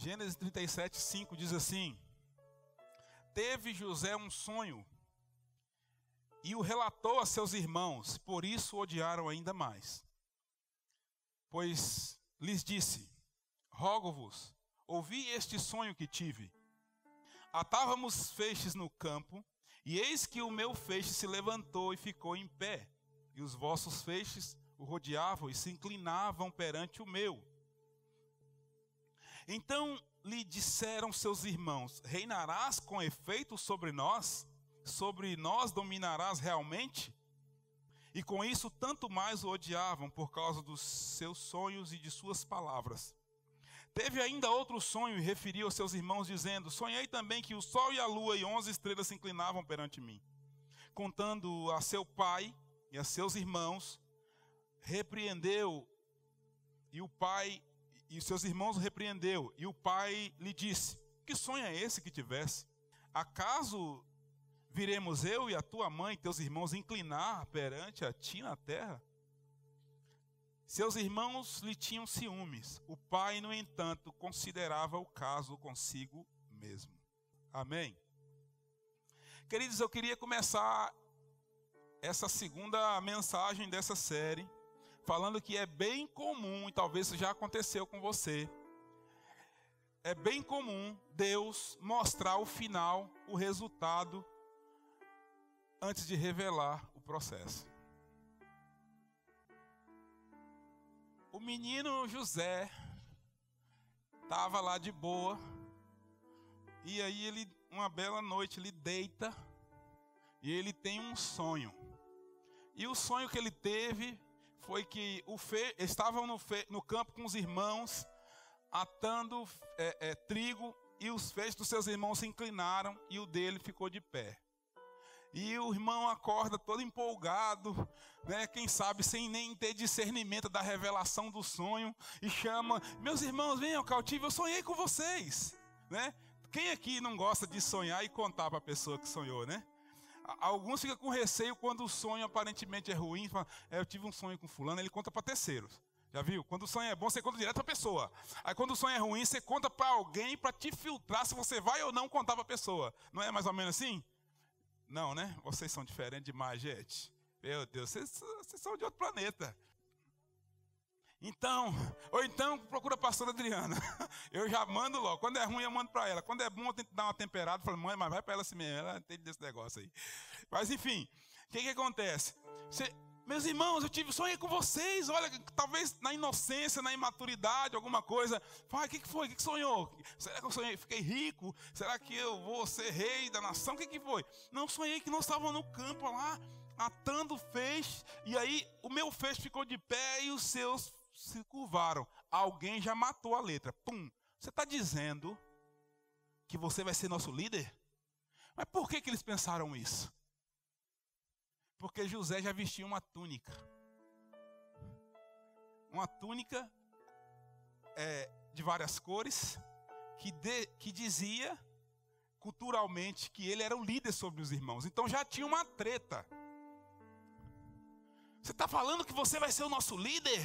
Gênesis 37, 5 diz assim: teve José um sonho e o relatou a seus irmãos, por isso o odiaram ainda mais. Pois lhes disse: rogo-vos, ouvi este sonho que tive. Atávamos feixes no campo, e eis que o meu feixe se levantou e ficou em pé, e os vossos feixes o rodeavam e se inclinavam perante o meu. Então lhe disseram seus irmãos: reinarás com efeito sobre nós? Sobre nós dominarás realmente? E com isso tanto mais o odiavam por causa dos seus sonhos e de suas palavras. Teve ainda outro sonho e referiu aos seus irmãos, dizendo: sonhei também que o sol e a lua e 11 estrelas se inclinavam perante mim. Contando a seu pai e a seus irmãos, repreendeu, e seus irmãos o repreendeu, e o pai lhe disse: que sonho é esse que tivesse? Acaso viremos eu e a tua mãe e teus irmãos inclinar perante a ti na terra? Seus irmãos lhe tinham ciúmes. O pai, no entanto, considerava o caso consigo mesmo. Amém? Queridos, eu queria começar essa segunda mensagem dessa série falando que é bem comum, e talvez isso já aconteceu com você, é bem comum Deus mostrar o final, o resultado, antes de revelar o processo. O menino José estava lá de boa, e aí ele, uma bela noite, ele deita, e ele tem um sonho. E o sonho que ele teve foi que estavam no campo com os irmãos, atando trigo, e os feixes dos seus irmãos se inclinaram, e o dele ficou de pé. E o irmão acorda todo empolgado, né, quem sabe sem nem ter discernimento da revelação do sonho, e chama: meus irmãos, venham ao cativo, eu sonhei com vocês, né? Quem aqui não gosta de sonhar e contar para a pessoa que sonhou, né? Alguns ficam com receio quando o sonho aparentemente é ruim. Fala: eu tive um sonho com fulano, ele conta para terceiros. Já viu? Quando o sonho é bom, você conta direto para a pessoa. Aí quando o sonho é ruim, você conta para alguém para te filtrar se você vai ou não contar para a pessoa. Não é mais ou menos assim? Não, né? Vocês são diferentes demais, gente. Meu Deus, vocês são de outro planeta. Então, ou então procura a pastora Adriana. Eu já mando logo. Quando é ruim, eu mando para ela. Quando é bom, eu tento dar uma temperada. Falo: mãe, mas vai para ela assim mesmo. Ela entende desse negócio aí. Mas enfim, o que acontece? Meus irmãos, eu tive sonho com vocês. Olha, talvez na inocência, na imaturidade, alguma coisa. Fala: o que foi? O que sonhou? Será que eu sonhei? Fiquei rico? Será que eu vou ser rei da nação? O que foi? Não, sonhei que nós estávamos no campo lá, atando feixe. E aí o meu feixe ficou de pé e os seus se curvaram. Alguém já matou a letra. Pum. Você está dizendo que você vai ser nosso líder? Mas por que eles pensaram isso? Porque José já vestia uma túnica. Uma túnica de várias cores, que dizia culturalmente que ele era o líder sobre os irmãos. Então já tinha uma treta. Você está falando que você vai ser o nosso líder?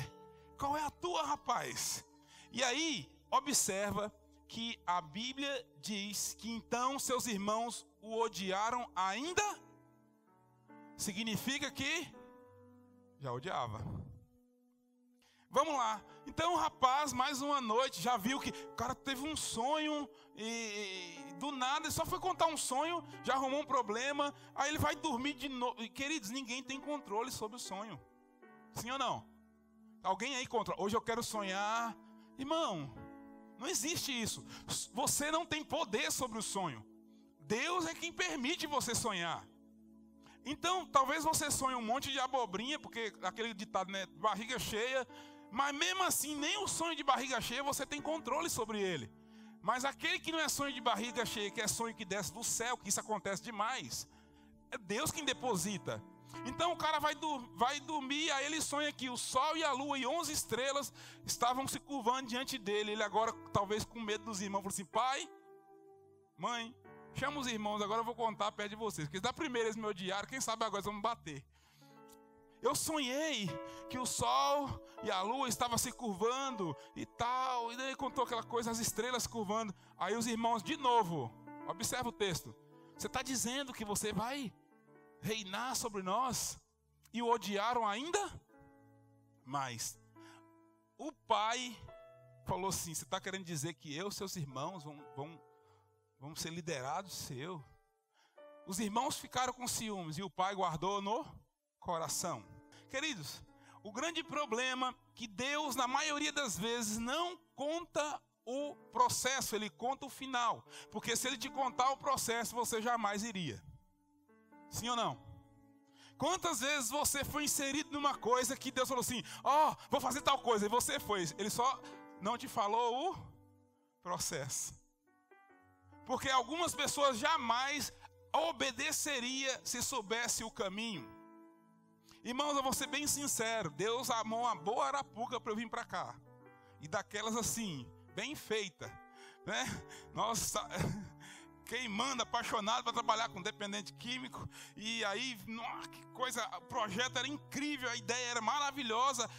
Qual é a tua, rapaz? E aí, observa que a Bíblia diz que então seus irmãos o odiaram ainda. Significa que já odiava. Vamos lá. Então o rapaz, mais uma noite, já viu que o cara teve um sonho e do nada ele só foi contar um sonho, já arrumou um problema, aí ele vai dormir de novo. Queridos, ninguém tem controle sobre o sonho. Sim ou não? Alguém aí controla? Hoje eu quero sonhar. Irmão, não existe isso. Você não tem poder sobre o sonho. Deus é quem permite você sonhar. Então, talvez você sonhe um monte de abobrinha, porque aquele ditado, né, barriga cheia, mas mesmo assim, nem o sonho de barriga cheia você tem controle sobre ele. Mas aquele que não é sonho de barriga cheia, que é sonho que desce do céu, que isso acontece demais, é Deus quem deposita. Então o cara vai dormir, aí ele sonha que o sol e a lua e 11 estrelas estavam se curvando diante dele. Ele agora, talvez com medo dos irmãos, falou assim: pai, mãe, chama os irmãos, agora eu vou contar perto de vocês. Porque da primeira eles me odiaram, quem sabe agora eles vão me bater. Eu sonhei que o sol e a lua estavam se curvando e tal. E daí contou aquela coisa, as estrelas curvando. Aí os irmãos, de novo, observa o texto. Você está dizendo que você vai reinar sobre nós? E o odiaram ainda mais. O pai falou assim, você está querendo dizer que eu e seus irmãos vão ser liderados seu? Os irmãos ficaram com ciúmes e o pai guardou no coração. Queridos, o grande problema é que Deus, na maioria das vezes, não conta o processo, Ele conta o final. Porque se Ele te contar o processo, você jamais iria. Sim ou não? Quantas vezes você foi inserido numa coisa que Deus falou assim, vou fazer tal coisa, e você foi. Ele só não te falou o processo. Porque algumas pessoas jamais obedeceria se soubesse o caminho. Irmãos, eu vou ser bem sincero, Deus amou uma boa arapuca para eu vir para cá. E daquelas assim, bem feita, né? Nossa, queimando, apaixonado para trabalhar com dependente químico. E aí, nossa, que coisa, o projeto era incrível, a ideia era maravilhosa,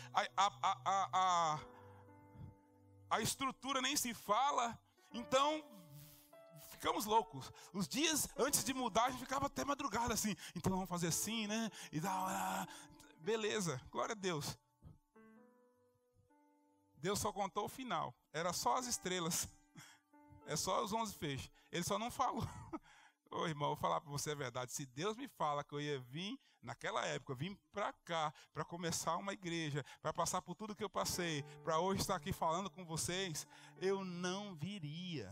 a estrutura nem se fala. Então, ficamos loucos. Os dias antes de mudar, a gente ficava até madrugada assim. Então vamos fazer assim, né? E dá, beleza, glória a Deus. Deus só contou o final. Era só as estrelas. É só os 11 feixes. Ele só não falou. Ô irmão, eu vou falar para você a verdade. Se Deus me fala que eu ia vir, naquela época, eu vim para cá, para começar uma igreja, para passar por tudo que eu passei, para hoje estar aqui falando com vocês, eu não viria.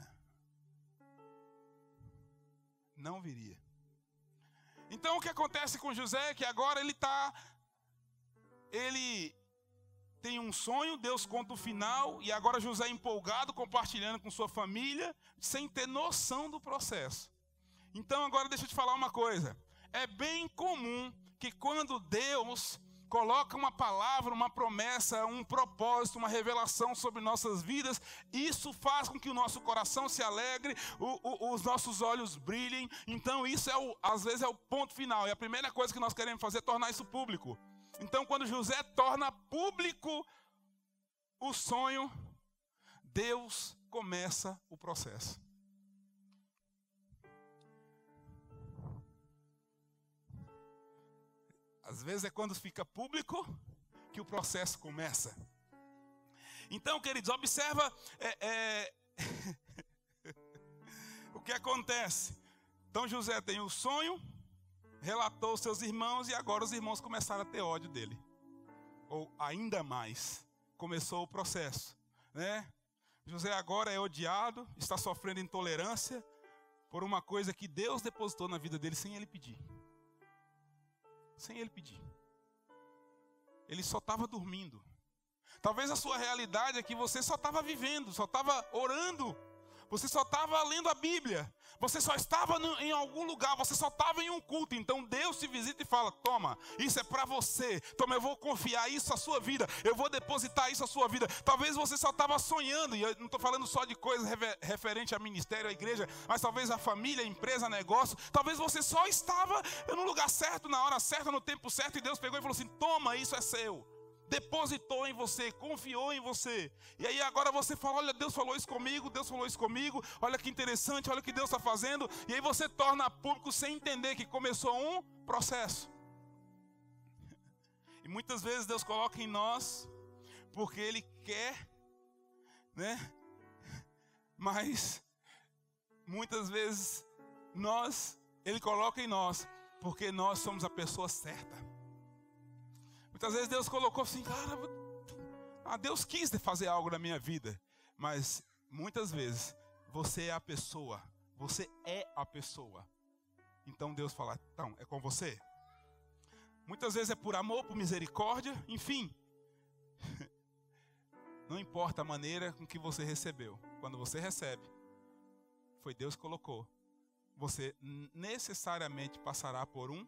Não viria. Então o que acontece com José é que agora ele tem um sonho, Deus conta o final, e agora José é empolgado, compartilhando com sua família, sem ter noção do processo. Então agora deixa eu te falar uma coisa. É bem comum que quando Deus coloca uma palavra, uma promessa, um propósito, uma revelação sobre nossas vidas, isso faz com que o nosso coração se alegre, os nossos olhos brilhem. Então isso às vezes é o ponto final. E a primeira coisa que nós queremos fazer é tornar isso público. Então quando José torna público o sonho, Deus começa o processo. Às vezes é quando fica público que o processo começa. Então, queridos, observa o que acontece. Então José tem o sonho, relatou aos seus irmãos e agora os irmãos começaram a ter ódio dele. Ou ainda mais, começou o processo, né? José agora é odiado, está sofrendo intolerância por uma coisa que Deus depositou na vida dele sem ele pedir. Sem ele pedir. Ele só estava dormindo. Talvez a sua realidade é que você só estava vivendo, só estava orando. Você só estava lendo a Bíblia. Você só estava em algum lugar, você só estava em um culto. Então Deus te visita e fala, toma, isso é para você. Toma, eu vou confiar isso à sua vida. Eu vou depositar isso à sua vida. Talvez você só estava sonhando. E eu não estou falando só de coisas referente a ministério, à igreja. Mas talvez a família, a empresa, negócio. Talvez você só estava no lugar certo, na hora certa, no tempo certo. E Deus pegou e falou assim, toma, isso é seu. Depositou em você, confiou em você. E aí agora você fala, olha, Deus falou isso comigo, Deus falou isso comigo. Olha que interessante, olha o que Deus está fazendo. E aí você torna público sem entender que começou um processo. E muitas vezes Deus coloca em nós porque Ele quer, né? Mas muitas vezes Ele coloca em nós porque nós somos a pessoa certa. Muitas vezes Deus colocou assim, cara, Deus quis fazer algo na minha vida. Mas muitas vezes você é a pessoa. Você é a pessoa. Então Deus fala, então, é com você. Muitas vezes é por amor, por misericórdia, enfim. Não importa a maneira com que você recebeu. Quando você recebe, foi Deus que colocou. Você necessariamente passará por um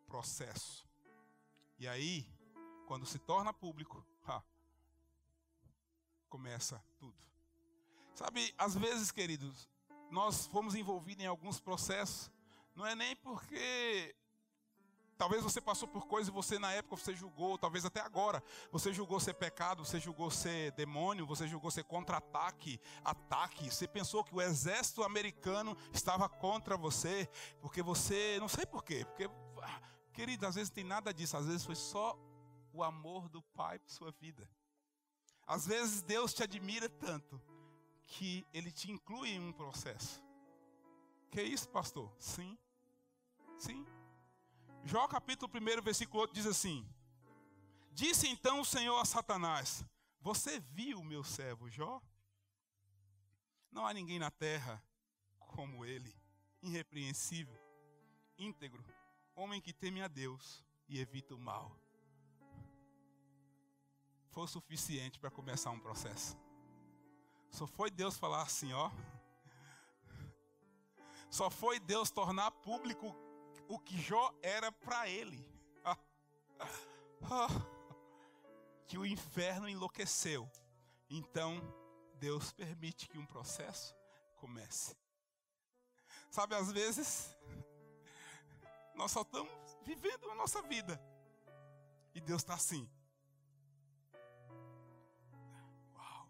processo. E aí, quando se torna público, começa tudo. Sabe, às vezes, queridos, nós fomos envolvidos em alguns processos, não é nem porque talvez você passou por coisas e você na época você julgou, talvez até agora, você julgou ser pecado, você julgou ser demônio, você julgou ser contra-ataque, ataque. Você pensou que o exército americano estava contra você, porque você, não sei por quê, porque, querido, às vezes não tem nada disso, às vezes foi só o amor do Pai por sua vida. Às vezes Deus te admira tanto que Ele te inclui em um processo. Que isso, pastor? Sim, sim. Jó capítulo 1, versículo 8 diz assim: disse então o Senhor a Satanás: você viu o meu servo Jó? Não há ninguém na terra como ele, irrepreensível, íntegro, homem que teme a Deus e evita o mal. Foi o suficiente para começar um processo. Só foi Deus falar assim, ó. Só foi Deus tornar público o que Jó era para ele. Que o inferno enlouqueceu. Então, Deus permite que um processo comece. Sabe, às vezes, nós só estamos vivendo a nossa vida. E Deus está assim. Uau.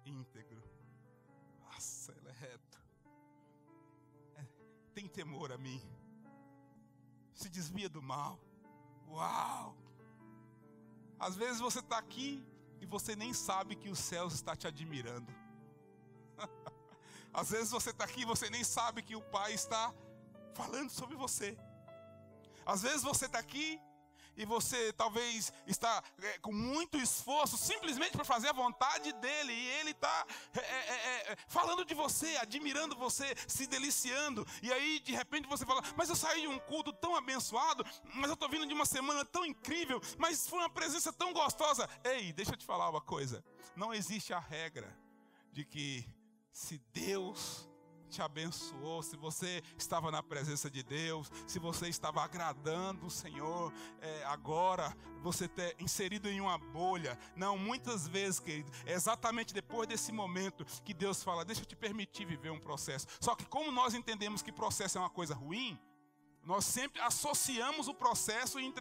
Íntegro. Nossa, ele é reto. Tem temor a mim. Se desvia do mal. Uau. Às vezes você está aqui e você nem sabe que o céu está te admirando. Às vezes você está aqui e você nem sabe que o Pai está falando sobre você. Às vezes você está aqui e você talvez está com muito esforço simplesmente para fazer a vontade dEle. E Ele está falando de você, admirando você, se deliciando. E aí de repente você fala, mas eu saí de um culto tão abençoado, mas eu estou vindo de uma semana tão incrível, mas foi uma presença tão gostosa. Ei, deixa eu te falar uma coisa. Não existe a regra de que se Deus te abençoou, se você estava na presença de Deus, se você estava agradando o Senhor, agora você está inserido em uma bolha. Não, muitas vezes, querido, é exatamente depois desse momento que Deus fala, deixa eu te permitir viver um processo. Só que como nós entendemos que processo é uma coisa ruim, nós sempre associamos o processo e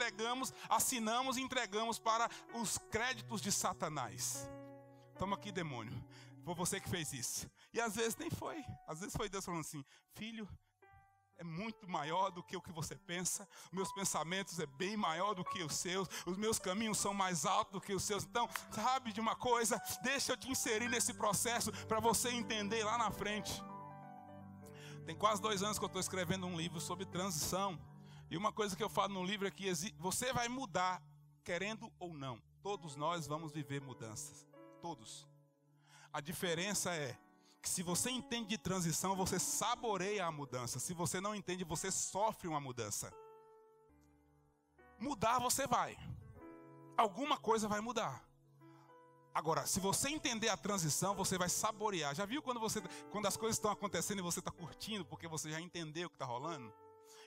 assinamos e entregamos para os créditos de Satanás. Toma aqui, demônio. Foi você que fez isso. E às vezes nem foi. Às vezes foi Deus falando assim, filho, é muito maior do que o que você pensa. Os meus pensamentos é bem maior do que os seus. Os meus caminhos são mais altos do que os seus. Então, sabe de uma coisa? Deixa eu te inserir nesse processo para você entender lá na frente. Tem quase 2 anos que eu estou escrevendo um livro sobre transição. E uma coisa que eu falo no livro é que você vai mudar, querendo ou não. Todos nós vamos viver mudanças. Todos. A diferença é que se você entende de transição, você saboreia a mudança. Se você não entende, você sofre uma mudança. Mudar você vai. Alguma coisa vai mudar. Agora, se você entender a transição, você vai saborear. Já viu quando as coisas estão acontecendo e você está curtindo porque você já entendeu o que está rolando?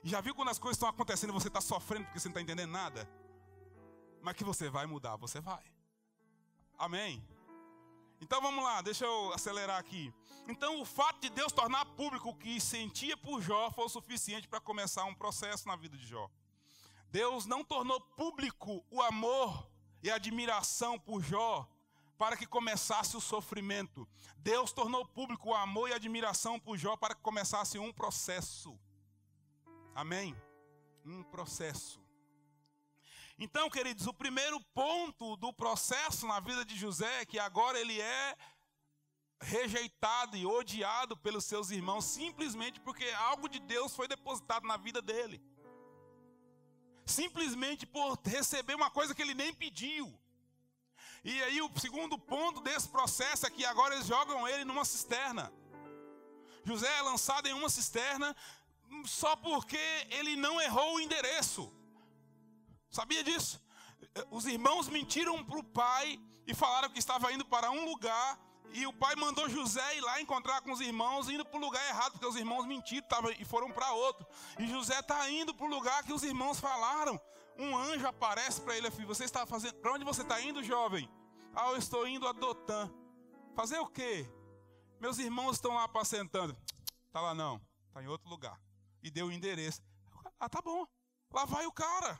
E já viu quando as coisas estão acontecendo e você está sofrendo porque você não está entendendo nada? Mas que você vai mudar, você vai. Amém? Então vamos lá, deixa eu acelerar aqui. Então o fato de Deus tornar público o que sentia por Jó foi o suficiente para começar um processo na vida de Jó. Deus não tornou público o amor e a admiração por Jó para que começasse o sofrimento. Deus tornou público o amor e a admiração por Jó para que começasse um processo. Amém? Um processo. Então, queridos, o primeiro ponto do processo na vida de José é que agora ele é rejeitado e odiado pelos seus irmãos simplesmente porque algo de Deus foi depositado na vida dele. Simplesmente por receber uma coisa que ele nem pediu. E aí o segundo ponto desse processo é que agora eles jogam ele numa cisterna. José é lançado em uma cisterna só porque ele não errou o endereço. Sabia disso? Os irmãos mentiram para o pai e falaram que estava indo para um lugar. E o pai mandou José ir lá encontrar com os irmãos, indo para o lugar errado, porque os irmãos mentiram e foram para outro. E José está indo para o lugar que os irmãos falaram. Um anjo aparece para ele, filho, você está fazendo? Para onde você está indo, jovem? Eu estou indo a Dotã. Fazer o quê? Meus irmãos estão lá apacentando. Está lá não, está em outro lugar. E deu o endereço. Tá bom. Lá vai o cara.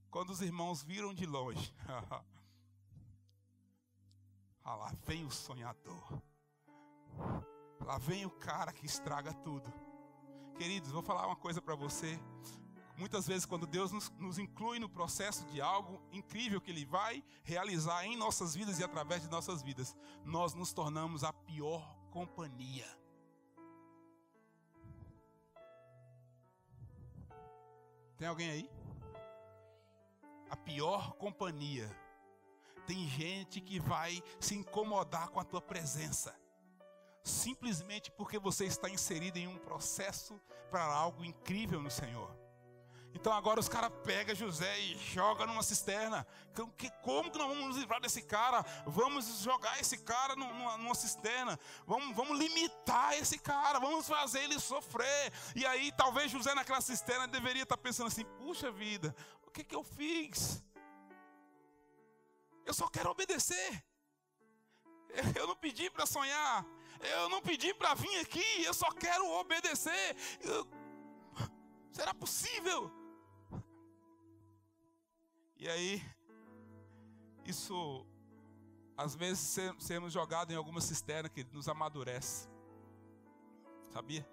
Quando os irmãos viram de longe, lá vem o sonhador. Lá vem o cara que estraga tudo. Queridos, vou falar uma coisa para você. Muitas vezes quando Deus nos inclui no processo de algo incrível que Ele vai realizar em nossas vidas e através de nossas vidas, nós nos tornamos a pior companhia. Tem alguém aí? A pior companhia. Tem gente que vai se incomodar com a tua presença, simplesmente porque você está inserido em um processo para algo incrível no Senhor. Então agora os caras pegam José e jogam numa cisterna. Como que nós vamos nos livrar desse cara? Vamos jogar esse cara numa cisterna. Vamos limitar esse cara. Vamos fazer ele sofrer. E aí talvez José naquela cisterna deveria estar pensando assim: puxa vida, o que eu fiz? Eu só quero obedecer. Eu não pedi para sonhar. Eu não pedi para vir aqui. Eu só quero obedecer. Será possível? E aí, isso, às vezes, sermos jogados em alguma cisterna que nos amadurece. Sabia?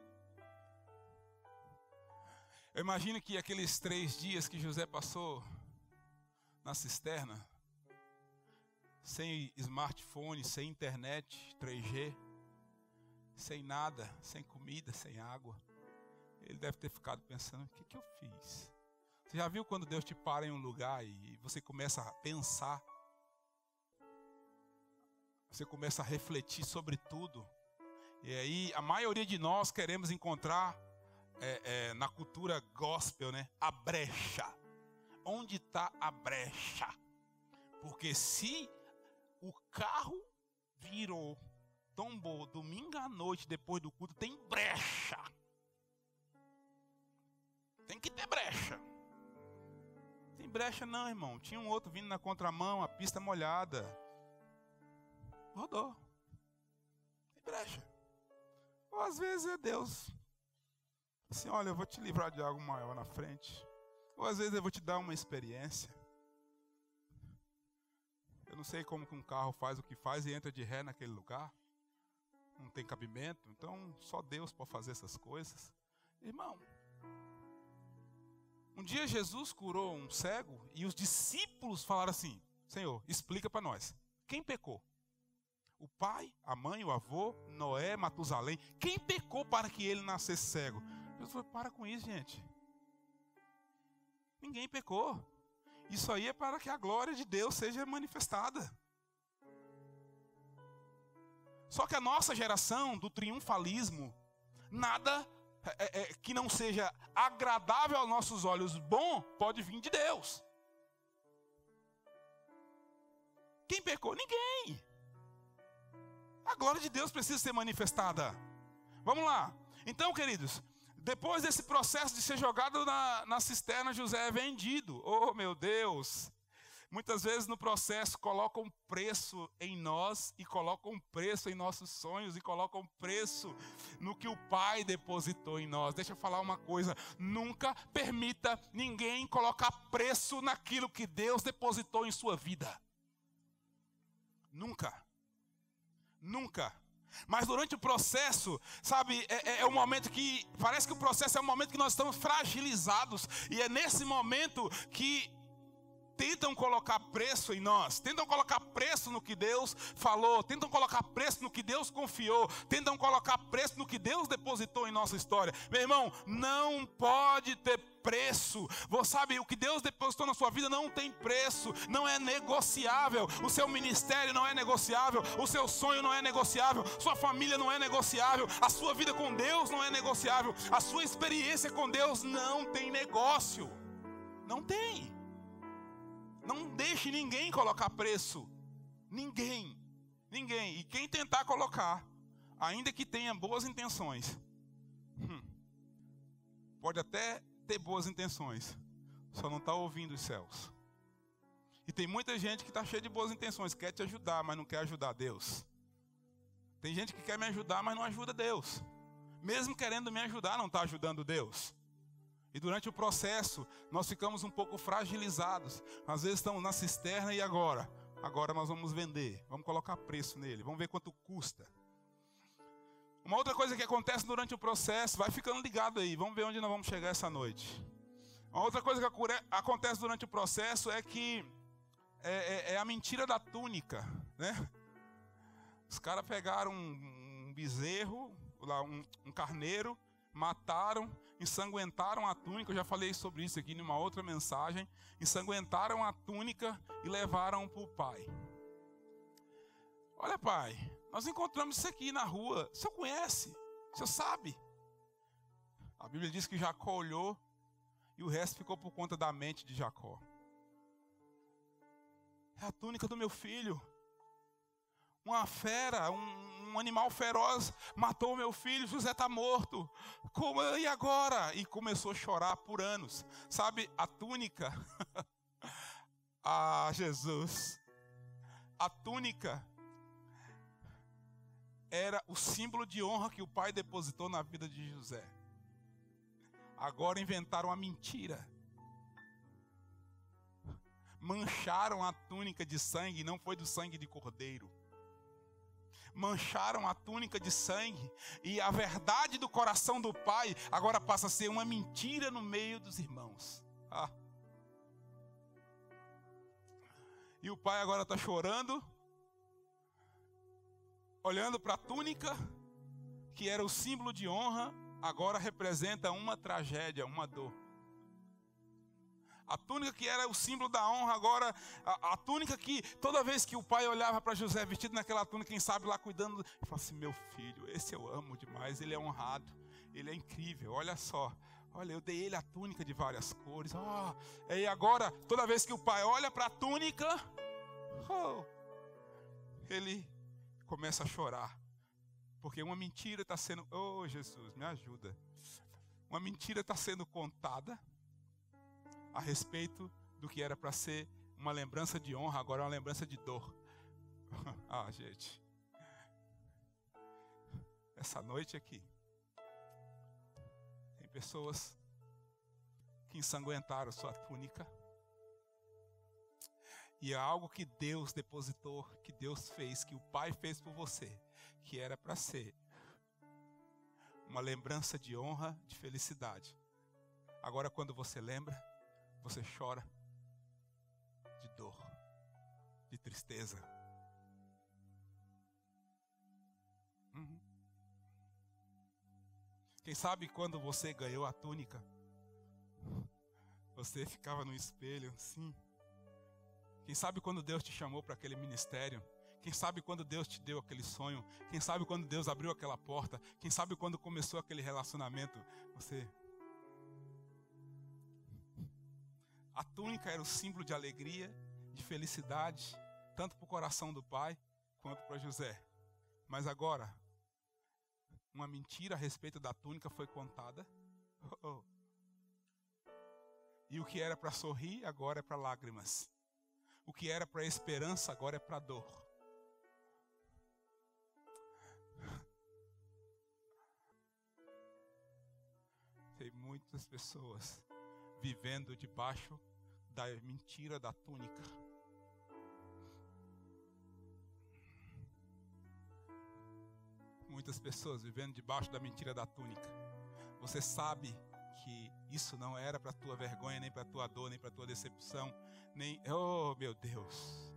Eu imagino que aqueles 3 dias que José passou na cisterna, sem smartphone, sem internet, 3G, sem nada, sem comida, sem água, ele deve ter ficado pensando: o que eu fiz? Você já viu quando Deus te para em um lugar e você começa a pensar? Você começa a refletir sobre tudo. E aí a maioria de nós queremos encontrar na cultura gospel, né, a brecha. Onde está a brecha? Porque se o carro virou, tombou domingo à noite depois do culto, tem brecha. Tem que ter brecha. Tem brecha não, irmão. Tinha um outro vindo na contramão, a pista molhada. Rodou. Tem brecha. Ou às vezes é Deus assim: olha, eu vou te livrar de algo maior na frente. Ou às vezes eu vou te dar uma experiência. Eu não sei como que um carro faz o que faz e entra de ré naquele lugar. Não tem cabimento. Então só Deus pode fazer essas coisas. Irmão, um dia Jesus curou um cego e os discípulos falaram assim: Senhor, explica para nós, quem pecou? O pai, a mãe, o avô, Noé, Matusalém? Quem pecou para que ele nascesse cego? Jesus falou: para com isso, gente. Ninguém pecou. Isso aí é para que a glória de Deus seja manifestada. Só que a nossa geração do triunfalismo, nada que não seja agradável aos nossos olhos, bom, pode vir de Deus. Quem pecou? Ninguém. A glória de Deus precisa ser manifestada. Vamos lá. Então, queridos, depois desse processo de ser jogado na cisterna, José é vendido. Oh, meu Deus! Muitas vezes no processo colocam preço em nós, e colocam preço em nossos sonhos, e colocam preço no que o Pai depositou em nós. Deixa eu falar uma coisa: nunca permita ninguém colocar preço naquilo que Deus depositou em sua vida. Nunca. Nunca. Mas durante o processo, sabe, é um momento que, parece que o processo é um momento que nós estamos fragilizados, e é nesse momento que tentam colocar preço em nós, tentam colocar preço no que Deus falou, tentam colocar preço no que Deus confiou, tentam colocar preço no que Deus depositou em nossa história. Meu irmão, não pode ter preço. Você sabe, o que Deus depositou na sua vida não tem preço, não é negociável. O seu ministério não é negociável, o seu sonho não é negociável, sua família não é negociável, a sua vida com Deus não é negociável, a sua experiência com Deus não tem negócio. Não tem. Não deixe ninguém colocar preço. Ninguém. E quem tentar colocar, ainda que tenha boas intenções, pode até ter boas intenções, só não está ouvindo os céus. E tem muita gente que está cheia de boas intenções, quer te ajudar, mas não quer ajudar Deus. Tem gente que quer me ajudar, mas não ajuda Deus. Mesmo querendo me ajudar, não está ajudando Deus. E durante o processo, nós ficamos um pouco fragilizados. Às vezes estamos na cisterna e agora? Agora nós vamos vender, vamos colocar preço nele, vamos ver quanto custa. Uma outra coisa que acontece durante o processo, vai ficando ligado aí, vamos ver onde nós vamos chegar essa noite. Uma outra coisa que acontece durante o processo é que é a mentira da túnica, né? Os caras pegaram um bezerro, um carneiro, mataram, ensanguentaram a túnica. Eu já falei sobre isso aqui numa outra mensagem. Ensanguentaram a túnica e levaram para o pai. Olha, pai, nós encontramos isso aqui na rua. O senhor conhece? O senhor sabe? A Bíblia diz que Jacó olhou e o resto ficou por conta da mente de Jacó. É a túnica do meu filho. Uma fera, um animal feroz matou o meu filho, José está morto. Como, e agora? E começou a chorar por anos. Sabe, a túnica, Jesus, a túnica era o símbolo de honra que o pai depositou na vida de José. Agora inventaram a mentira. Mancharam a túnica de sangue, não foi do sangue de cordeiro. Mancharam a túnica de sangue, e a verdade do coração do pai agora passa a ser uma mentira no meio dos irmãos. E o pai agora está chorando, olhando para a túnica, que era o símbolo de honra, agora representa uma tragédia, uma dor. A túnica que era o símbolo da honra, agora, a túnica que toda vez que o pai olhava para José vestido naquela túnica, quem sabe lá cuidando, ele falava assim: meu filho, esse eu amo demais, ele é honrado, ele é incrível, olha só, olha, eu dei ele a túnica de várias cores. E agora, toda vez que o pai olha para a túnica, ele começa a chorar, porque uma mentira está sendo, Jesus, me ajuda, uma mentira está sendo contada a respeito do que era para ser uma lembrança de honra, agora é uma lembrança de dor. Gente, essa noite aqui tem pessoas que ensanguentaram sua túnica, e é algo que Deus depositou, que Deus fez, que o pai fez por você, que era para ser uma lembrança de honra, de felicidade. Agora, quando você lembra, você chora de dor, de tristeza. Quem sabe quando você ganhou a túnica, você ficava no espelho assim. Quem sabe quando Deus te chamou para aquele ministério? Quem sabe quando Deus te deu aquele sonho? Quem sabe quando Deus abriu aquela porta? Quem sabe quando começou aquele relacionamento? A túnica era o símbolo de alegria, de felicidade, tanto para o coração do pai, quanto para José. Mas agora, uma mentira a respeito da túnica foi contada. E o que era para sorrir, agora é para lágrimas. O que era para esperança, agora é para dor. Tem muitas pessoas vivendo debaixo da mentira da túnica. Muitas pessoas vivendo debaixo da mentira da túnica. Você sabe que isso não era para tua vergonha, nem para tua dor, nem para tua decepção, nem, meu Deus.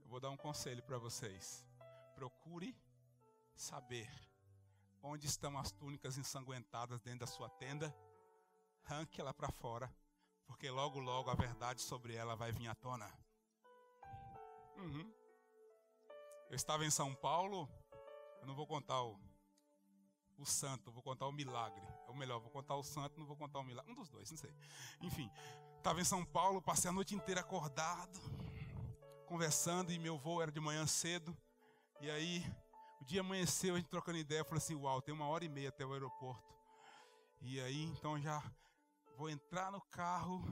Eu vou dar um conselho para vocês. Procure saber onde estão as túnicas ensanguentadas dentro da sua tenda. Arranque ela para fora, porque logo logo a verdade sobre ela vai vir à tona. Eu estava em São Paulo. Eu não vou contar o santo, vou contar o milagre. Ou melhor, vou contar o santo, não vou contar o milagre. Um dos dois, não sei. Enfim, estava em São Paulo, passei a noite inteira acordado, conversando, e meu voo era de manhã cedo. E aí, o dia amanheceu, a gente trocando ideia, eu falei assim: uau, tem 1h30 até o aeroporto. E aí, então já vou entrar no carro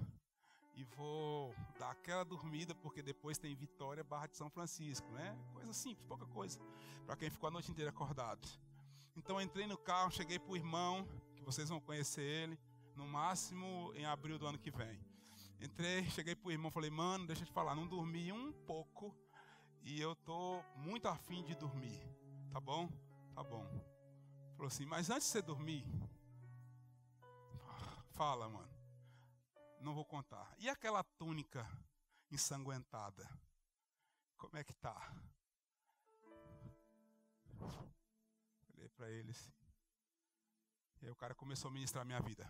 e vou dar aquela dormida, porque depois tem Vitória, Barra de São Francisco, né? Coisa simples, pouca coisa, para quem ficou a noite inteira acordado. Então eu entrei no carro, cheguei pro irmão, que vocês vão conhecer ele, no máximo em abril do ano que vem. Cheguei pro irmão, falei, mano, deixa eu te falar, não dormi um pouco e eu tô muito afim de dormir, tá bom? Tá bom. Falou assim, mas antes de você dormir, fala, mano, não vou contar. E aquela túnica ensanguentada, como é que tá? Olhei para ele assim. E aí o cara começou a ministrar a minha vida.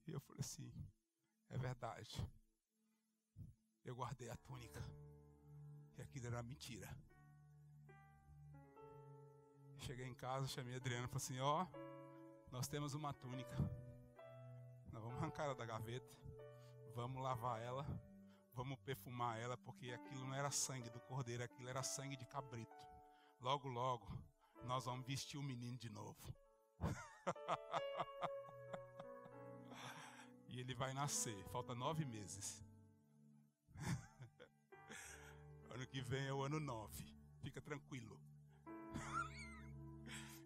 E eu falei assim, é verdade. Eu guardei a túnica. E aquilo era mentira. Cheguei em casa, chamei a Adriana e falei assim, ó, nós temos uma túnica. Nós vamos arrancar ela da gaveta. Vamos lavar ela. Vamos perfumar ela, porque aquilo não era sangue do cordeiro, aquilo era sangue de cabrito. Logo, logo, nós vamos vestir o menino de novo. E ele vai nascer, falta 9 meses. Ano que vem é o ano 9, fica tranquilo.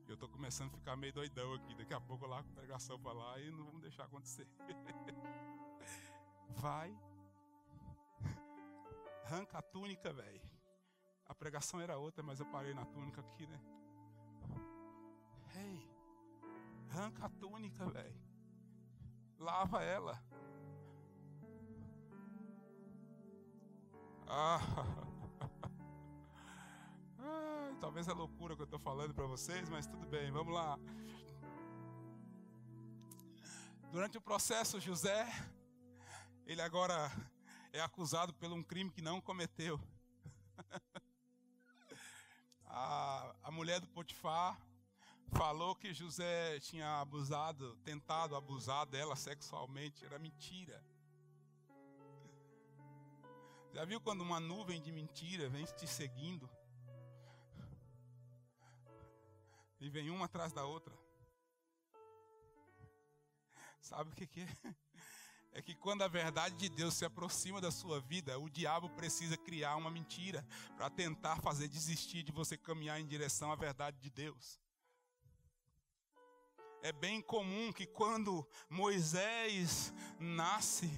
Eu tô começando a ficar meio doidão aqui, daqui a pouco eu largo a pregação para lá e não vamos deixar acontecer. Vai. Arranca a túnica, velho. A pregação era outra, mas eu parei na túnica aqui, né? Ei, arranca a túnica, velho. Lava ela. Talvez é loucura que eu estou falando para vocês, mas tudo bem, vamos lá. Durante o processo, José, ele agora é acusado por um crime que não cometeu. A mulher do Potifar falou que José tinha tentado abusar dela sexualmente. Era mentira. Já viu quando uma nuvem de mentira vem te seguindo? E vem uma atrás da outra. Sabe o que é? É que quando a verdade de Deus se aproxima da sua vida, o diabo precisa criar uma mentira para tentar fazer desistir de você caminhar em direção à verdade de Deus. É bem comum que quando Moisés nasce,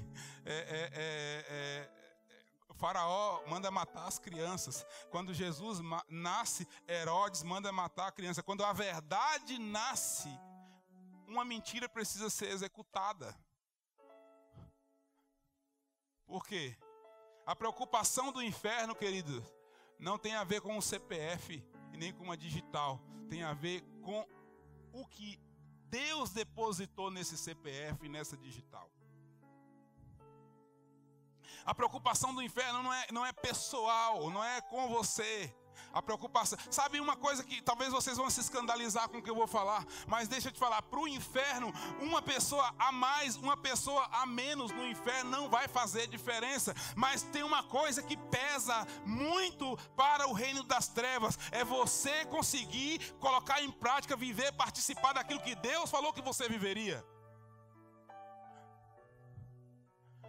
o faraó manda matar as crianças. Quando Jesus nasce, Herodes manda matar a criança. Quando a verdade nasce, uma mentira precisa ser executada. Por quê? A preocupação do inferno, querido, não tem a ver com o CPF e nem com uma digital. Tem a ver com o que Deus depositou nesse CPF e nessa digital. A preocupação do inferno não é pessoal, não é com você. A preocupação, sabe uma coisa que talvez vocês vão se escandalizar com o que eu vou falar, mas deixa eu te falar, para o inferno, uma pessoa a mais, uma pessoa a menos no inferno não vai fazer diferença, mas tem uma coisa que pesa muito para o reino das trevas, é você conseguir colocar em prática, viver, participar daquilo que Deus falou que você viveria.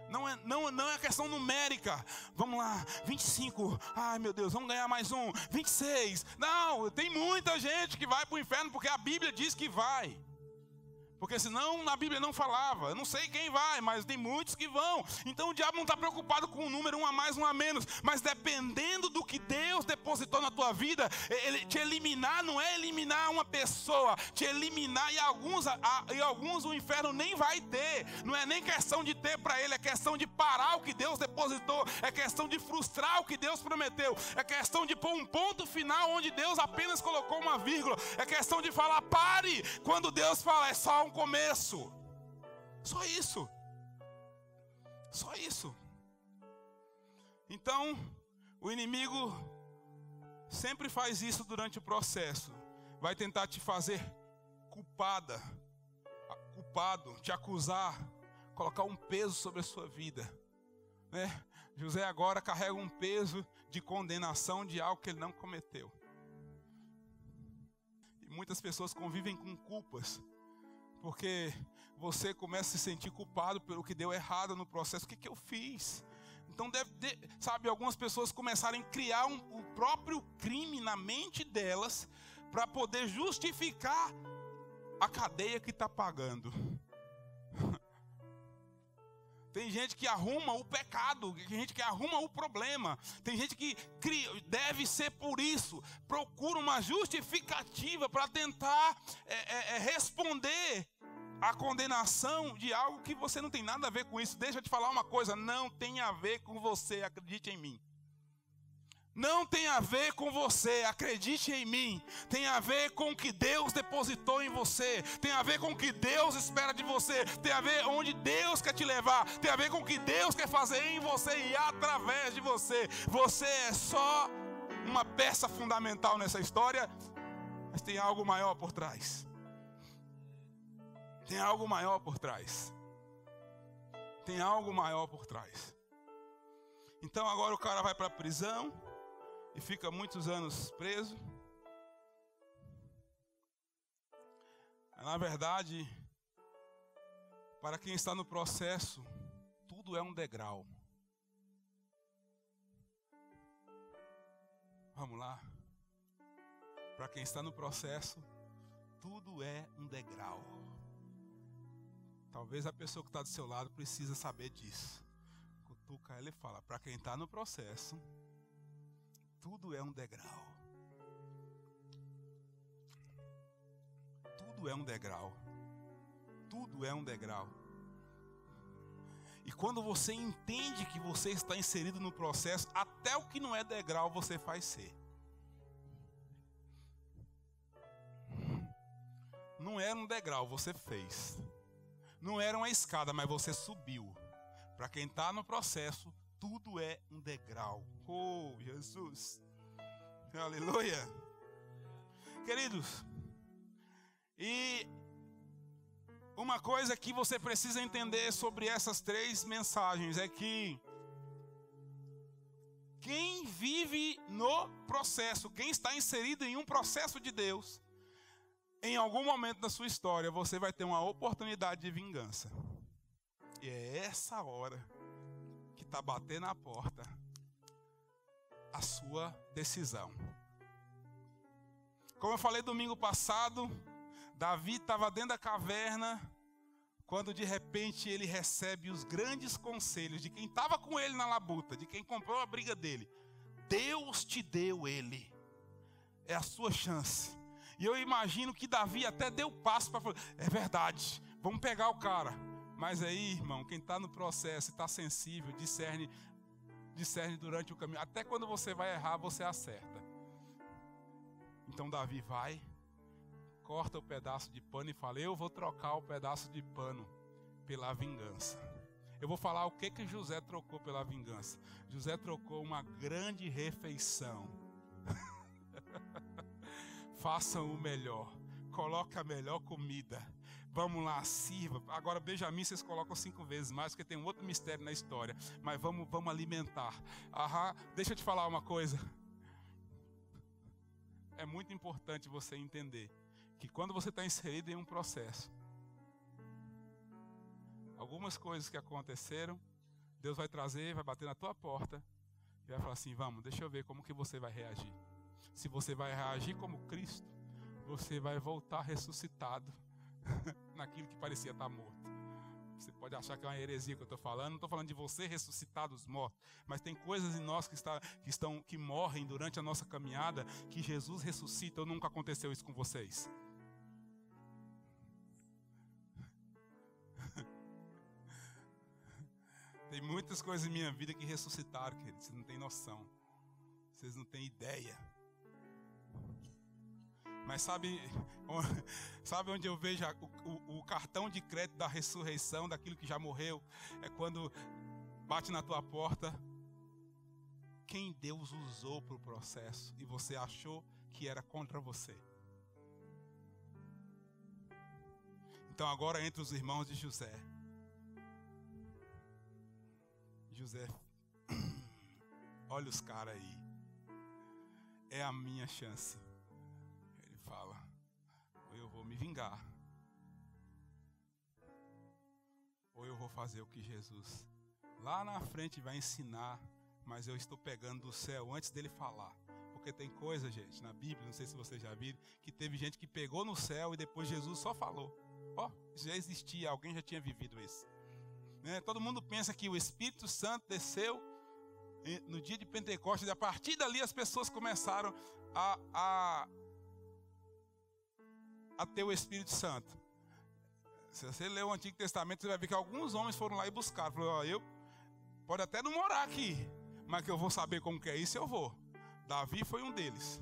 Não é questão numérica. Vamos lá, 25. Ai meu Deus, vamos ganhar mais um. 26. Não, tem muita gente que vai para o inferno porque a Bíblia diz que vai. Porque senão a Bíblia não falava. Eu não sei quem vai, mas tem muitos que vão. Então o diabo não está preocupado com o número, um a mais, um a menos. Mas dependendo do que Deus depositou na tua vida, ele te eliminar não é eliminar uma pessoa, te eliminar e alguns o inferno nem vai ter. Não é nem questão de ter para ele, é questão de parar o que Deus depositou. É questão de frustrar o que Deus prometeu. É questão de pôr um ponto final onde Deus apenas colocou uma vírgula. É questão de falar pare, quando Deus fala é só um começo. Só isso. Só isso. Então, o inimigo sempre faz isso durante o processo. Vai tentar te fazer culpado, te acusar, colocar um peso sobre a sua vida, né? José agora carrega um peso de condenação de algo que ele não cometeu. E muitas pessoas convivem com culpas, porque você começa a se sentir culpado pelo que deu errado no processo. O que eu fiz? Então sabe, algumas pessoas começarem a criar o próprio crime na mente delas para poder justificar a cadeia que está pagando. Tem gente que arruma o pecado, tem gente que arruma o problema, tem gente que deve ser por isso, procura uma justificativa para tentar responder à condenação de algo que você não tem nada a ver com isso. Deixa eu te falar uma coisa, não tem a ver com você, acredite em mim. Não tem a ver com você, acredite em mim. Tem a ver com o que Deus depositou em você. Tem a ver com o que Deus espera de você. Tem a ver onde Deus quer te levar. Tem a ver com o que Deus quer fazer em você e através de você. Você é só uma peça fundamental nessa história, mas tem algo maior por trás. Tem algo maior por trás. Tem algo maior por trás. Então agora o cara vai para a prisão e fica muitos anos preso. Na verdade, para quem está no processo, tudo é um degrau. Vamos lá. Para quem está no processo, tudo é um degrau. Talvez a pessoa que está do seu lado precisa saber disso. Cutuca ela e fala: para quem está no processo, tudo é um degrau. Tudo é um degrau. Tudo é um degrau. E quando você entende que você está inserido no processo, até o que não é degrau você faz ser. Não era um degrau, você fez. Não era uma escada, mas você subiu. Para quem está no processo, tudo é um degrau. Oh, Jesus. Aleluia. Queridos, e uma coisa que você precisa entender sobre essas 3 mensagens é que quem vive no processo, quem está inserido em um processo de Deus, em algum momento da sua história, você vai ter uma oportunidade de vingança. E é essa hora que está batendo na porta a sua decisão. Como eu falei domingo passado, Davi estava dentro da caverna, quando de repente ele recebe os grandes conselhos de quem estava com ele na labuta, de quem comprou a briga dele. Deus te deu ele. É a sua chance. E eu imagino que Davi até deu passo para falar: é verdade, vamos pegar o cara. Mas aí, irmão, quem está no processo e está sensível, discerne durante o caminho. Até quando você vai errar, você acerta. Então Davi vai, corta o pedaço de pano e fala: eu vou trocar o pedaço de pano pela vingança. Eu vou falar o que José trocou pela vingança. José trocou uma grande refeição. Façam o melhor, coloque a melhor comida. Vamos lá, sirva. Agora Benjamim vocês colocam 5 vezes mais, porque tem um outro mistério na história. Mas vamos alimentar. Deixa eu te falar uma coisa. É muito importante você entender que quando você está inserido em um processo, algumas coisas que aconteceram, Deus vai trazer, vai bater na tua porta e vai falar assim: vamos, deixa eu ver como que você vai reagir. Se você vai reagir como Cristo, você vai voltar ressuscitado naquilo que parecia estar morto. Você pode achar que é uma heresia que eu estou falando. Não estou falando de você ressuscitar dos mortos, mas tem coisas em nós que morrem durante a nossa caminhada, que Jesus ressuscita. Ou nunca aconteceu isso com vocês? Tem muitas coisas em minha vida que ressuscitaram, queridos. Vocês não têm noção. Vocês não têm ideia. Mas sabe onde eu vejo o cartão de crédito da ressurreição, daquilo que já morreu? É quando bate na tua porta quem Deus usou para o processo e você achou que era contra você. Então agora entre os irmãos de José, olha os caras aí, é a minha chance. Ele fala: ou eu vou me vingar, ou eu vou fazer o que Jesus lá na frente vai ensinar, mas eu estou pegando do céu antes dele falar. Porque tem coisa, gente, na Bíblia, não sei se vocês já viram, que teve gente que pegou no céu e depois Jesus só falou. Ó, já existia, alguém já tinha vivido isso. Né? Todo mundo pensa que o Espírito Santo desceu no dia de Pentecostes, e a partir dali as pessoas começaram a ter o Espírito Santo. Se você ler o Antigo Testamento, você vai ver que alguns homens foram lá e buscaram. Falaram, eu pode até não morar aqui, mas que eu vou saber como que é isso, eu vou. Davi foi um deles.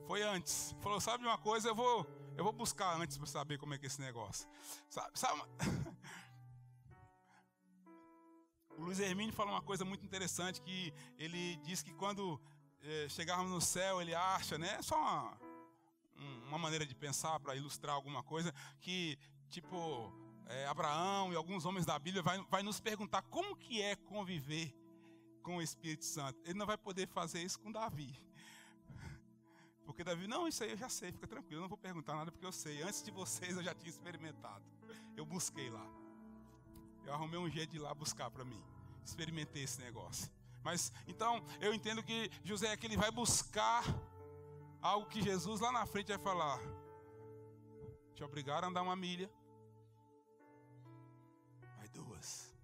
Foi antes. Falou, sabe uma coisa, eu vou buscar antes para saber como é que é esse negócio. Sabe? O Luiz Hermínio fala uma coisa muito interessante, que ele diz que quando chegarmos no céu, ele acha, né? Só uma maneira de pensar para ilustrar alguma coisa, que tipo Abraão e alguns homens da Bíblia vai nos perguntar como que é conviver com o Espírito Santo. Ele não vai poder fazer isso com Davi. Porque Davi, não, isso aí eu já sei, fica tranquilo, eu não vou perguntar nada porque eu sei. Antes de vocês eu já tinha experimentado. Eu busquei lá. Eu arrumei um jeito de ir lá buscar para mim. Experimentei esse negócio. Mas, então, eu entendo que José é que ele vai buscar algo que Jesus lá na frente vai falar. Te obrigaram a andar 1 milha. Vai 2.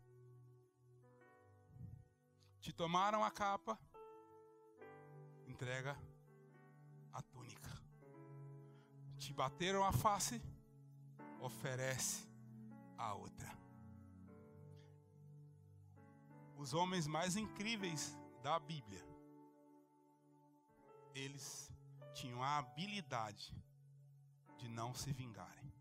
Te tomaram a capa. Entrega a túnica. Te bateram a face. Oferece a outra. Os homens mais incríveis da Bíblia, eles tinham a habilidade de não se vingarem.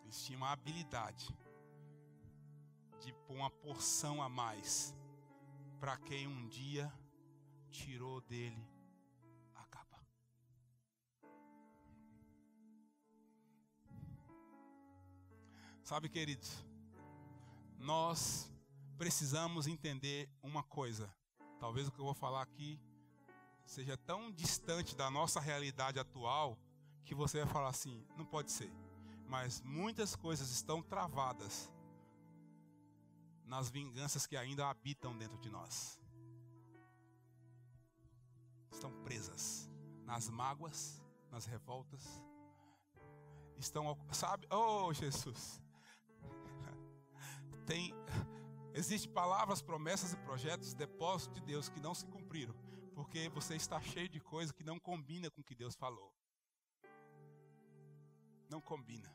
Eles tinham a habilidade de pôr uma porção a mais para quem um dia tirou dele a capa. Sabe, queridos, nós precisamos entender uma coisa. Talvez o que eu vou falar aqui seja tão distante da nossa realidade atual que você vai falar assim, não pode ser. Mas muitas coisas estão travadas nas vinganças que ainda habitam dentro de nós. Estão presas nas mágoas, nas revoltas. Estão, sabe? Oh, Jesus! Existem palavras, promessas e projetos, depósitos de Deus que não se cumpriram, porque você está cheio de coisa que não combina com o que Deus falou. Não combina.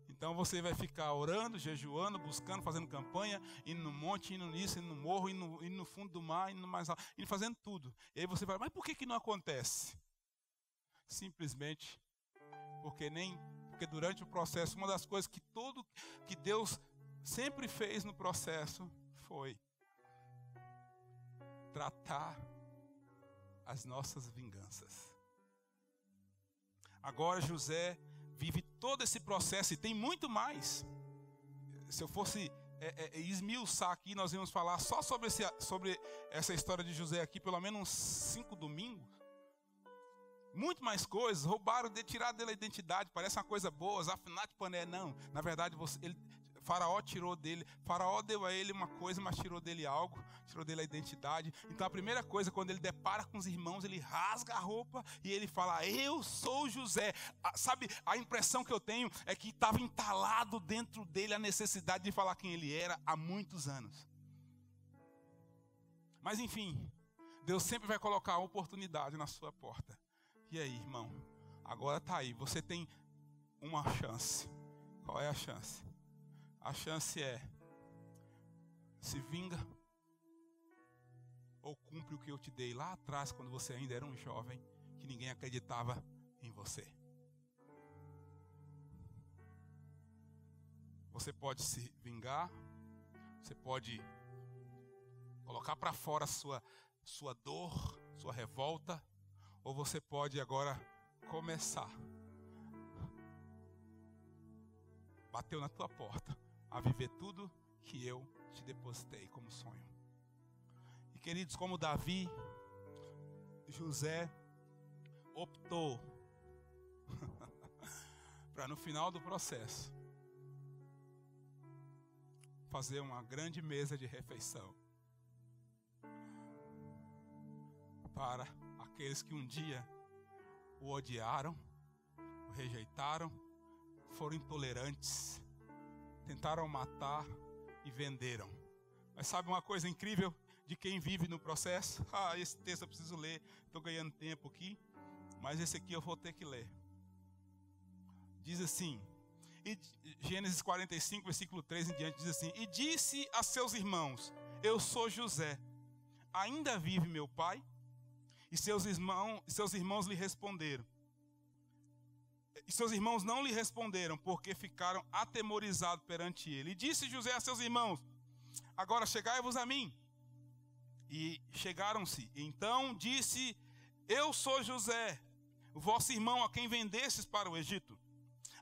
Então você vai ficar orando, jejuando, buscando, fazendo campanha, indo no monte, indo nisso, indo no morro, indo no fundo do mar, indo mais alto, indo fazendo tudo. E aí você vai, mas por que não acontece? Simplesmente porque durante o processo, uma das coisas que Deus sempre fez no processo foi tratar as nossas vinganças. Agora José vive todo esse processo e tem muito mais. Se eu fosse esmiuçar aqui, nós íamos falar só sobre essa história de José aqui, pelo menos uns 5 domingos. Muito mais coisas, tiraram dele a identidade, parece uma coisa boa, Zafinat Pané, não. Na verdade, Faraó tirou dele, Faraó deu a ele uma coisa, mas tirou dele algo, tirou dele a identidade. Então a primeira coisa, quando ele depara com os irmãos, ele rasga a roupa e ele fala, eu sou José. Sabe, a impressão que eu tenho é que estava entalado dentro dele a necessidade de falar quem ele era há muitos anos. Mas enfim, Deus sempre vai colocar a oportunidade na sua porta. E aí, irmão, agora está aí, você tem uma chance. Qual é a chance? A chance é, se vinga ou cumpre o que eu te dei lá atrás, quando você ainda era um jovem, que ninguém acreditava em você. Você pode se vingar, você pode colocar para fora sua dor, sua revolta, ou você pode agora começar. Bateu na tua porta a viver tudo que eu te depositei como sonho. E queridos, como Davi, José optou para no final do processo fazer uma grande mesa de refeição para aqueles que um dia o odiaram, o rejeitaram, foram intolerantes, tentaram matar e venderam. Mas sabe uma coisa incrível de quem vive no processo? Esse texto eu preciso ler, estou ganhando tempo aqui, mas esse aqui eu vou ter que ler. Diz assim, Gênesis 45, versículo 3 em diante, diz assim: e disse a seus irmãos: eu sou José, ainda vive meu pai? E seus irmãos lhe responderam. E seus irmãos não lhe responderam, porque ficaram atemorizados perante ele. E disse José a seus irmãos: agora chegai-vos a mim. E chegaram-se. Então disse: eu sou José, o vosso irmão, a quem vendestes para o Egito.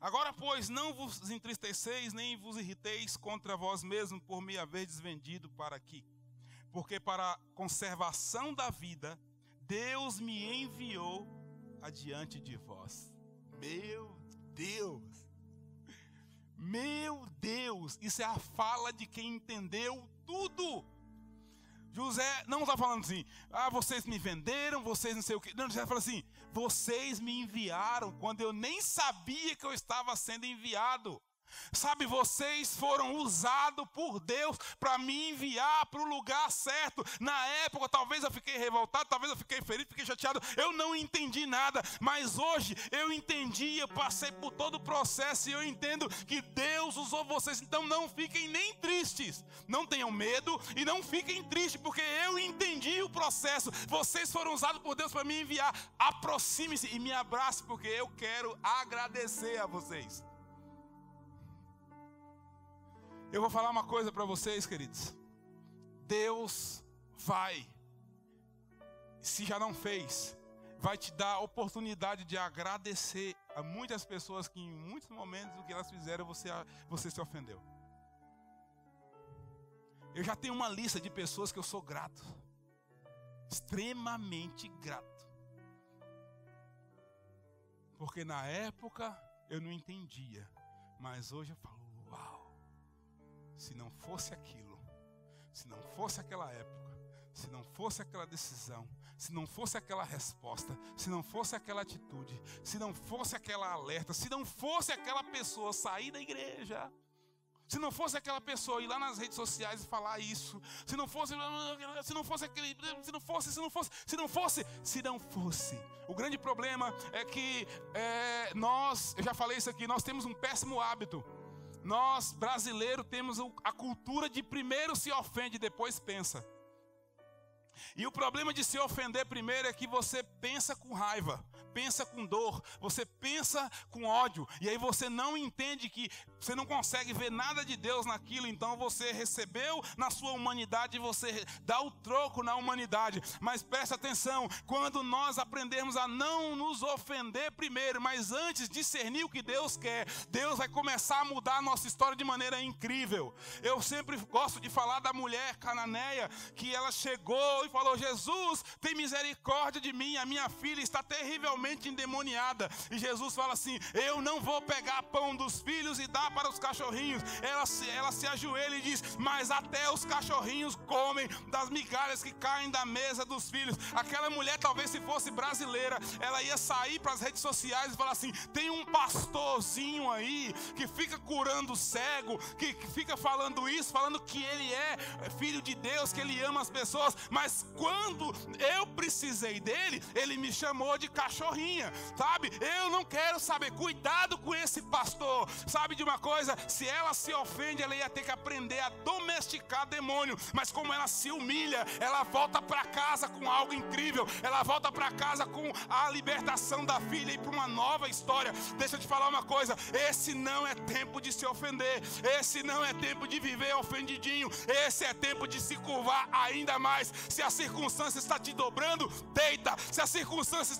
Agora, pois, não vos entristeceis, nem vos irriteis contra vós mesmos, por me haverdes vendido para aqui. Porque para a conservação da vida, Deus me enviou adiante de vós. Meu Deus, isso é a fala de quem entendeu tudo. José não está falando assim: vocês me venderam, vocês não sei o que. Não, José fala assim: vocês me enviaram quando eu nem sabia que eu estava sendo enviado. Sabe, vocês foram usados por Deus para me enviar para o lugar certo. Na época, talvez eu fiquei revoltado, talvez eu fiquei ferido, fiquei chateado. Eu não entendi nada, mas hoje eu entendi, eu passei por todo o processo e eu entendo que Deus usou vocês. Então não fiquem nem tristes, não tenham medo e não fiquem tristes, porque eu entendi o processo. Vocês foram usados por Deus para me enviar. Aproxime-se e me abrace, porque eu quero agradecer a vocês. Eu vou falar uma coisa para vocês, queridos. Deus vai, se já não fez, vai te dar a oportunidade de agradecer a muitas pessoas que em muitos momentos o que elas fizeram você se ofendeu. Eu já tenho uma lista de pessoas que eu sou grato, extremamente grato, porque na época eu não entendia, mas hoje eu falo: uau! Se não fosse aquilo, se não fosse aquela época, se não fosse aquela decisão, se não fosse aquela resposta, se não fosse aquela atitude, se não fosse aquela alerta, se não fosse aquela pessoa sair da igreja, se não fosse aquela pessoa ir lá nas redes sociais e falar isso, se não fosse aquele, se não fosse. O grande problema é que eu já falei isso aqui, nós temos um péssimo hábito. Nós, brasileiros, temos a cultura de primeiro se ofende, depois pensa. E o problema de se ofender primeiro é que você pensa com raiva, pensa com dor, você pensa com ódio. E aí você não entende que você não consegue ver nada de Deus naquilo. Então você recebeu na sua humanidade e você dá o troco na humanidade. Mas presta atenção, quando nós aprendemos a não nos ofender primeiro, mas antes discernir o que Deus quer, Deus vai começar a mudar a nossa história de maneira incrível. Eu sempre gosto de falar da mulher cananeia, que ela chegou e falou: Jesus, tem misericórdia de mim, a minha filha está terrivelmente endemoniada. E Jesus fala assim: eu não vou pegar pão dos filhos e dar para os cachorrinhos. Ela se ajoelha e diz: mas até os cachorrinhos comem das migalhas que caem da mesa dos filhos. Aquela mulher, talvez se fosse brasileira, ela ia sair para as redes sociais e falar assim: tem um pastorzinho aí que fica curando cego, que fica falando isso, falando que ele é filho de Deus, que ele ama as pessoas, mas quando eu precisei dele, ele me chamou de cachorrinha, sabe? Eu não quero saber, cuidado com esse pastor. Sabe de uma coisa? Se ela se ofende, ela ia ter que aprender a domesticar demônio, mas como ela se humilha, ela volta para casa com algo incrível, ela volta para casa com a libertação da filha e para uma nova história. Deixa eu te falar uma coisa, esse não é tempo de se ofender, esse não é tempo de viver ofendidinho, esse é tempo de se curvar ainda mais. Se a circunstância está te dobrando, deita. Se a circunstância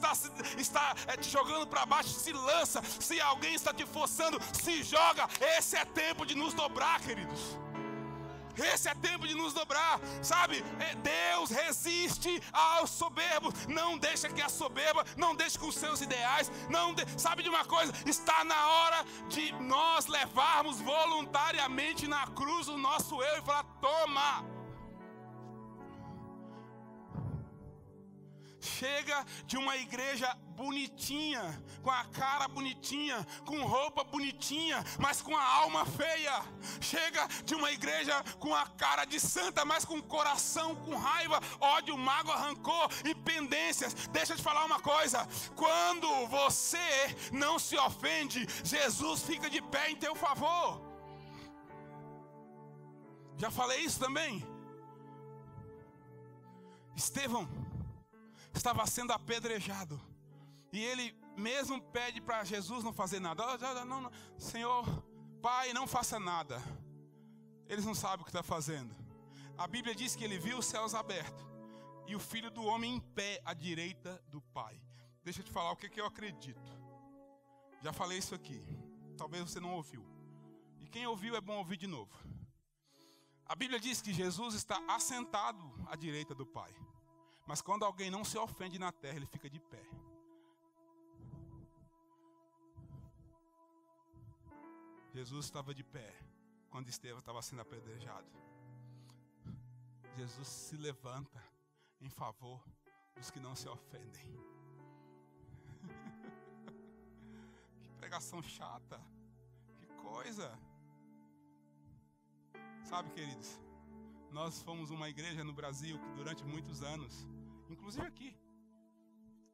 está te jogando para baixo, se lança. Se alguém está te forçando, se joga. Esse é tempo de nos dobrar, queridos. Esse é tempo de nos dobrar, sabe? Deus resiste aos soberbos. Não deixa que a soberba, não deixe com os seus ideais. Sabe de uma coisa? Está na hora de nós levarmos voluntariamente na cruz o nosso eu e falar: toma. Chega de uma igreja bonitinha, com a cara bonitinha, com roupa bonitinha, mas com a alma feia. Chega de uma igreja com a cara de santa, mas com o coração com raiva, ódio, mágoa, rancor e pendências. Deixa eu te falar uma coisa: quando você não se ofende, Jesus fica de pé em teu favor. Já falei isso também. Estevão estava sendo apedrejado, e ele mesmo pede para Jesus não fazer nada. Não, Senhor, Pai, não faça nada. Eles não sabem o que está fazendo. A Bíblia diz que ele viu os céus abertos e o Filho do Homem em pé à direita do Pai. Deixa eu te falar o que eu acredito. Já falei isso aqui, talvez você não ouviu, e quem ouviu é bom ouvir de novo. A Bíblia diz que Jesus está assentado à direita do Pai. Mas quando alguém não se ofende na terra, ele fica de pé. Jesus estava de pé quando Estevão estava sendo apedrejado. Jesus se levanta em favor dos que não se ofendem. Que pregação chata. Que coisa. Sabe, queridos, nós fomos uma igreja no Brasil que durante muitos anos, inclusive aqui,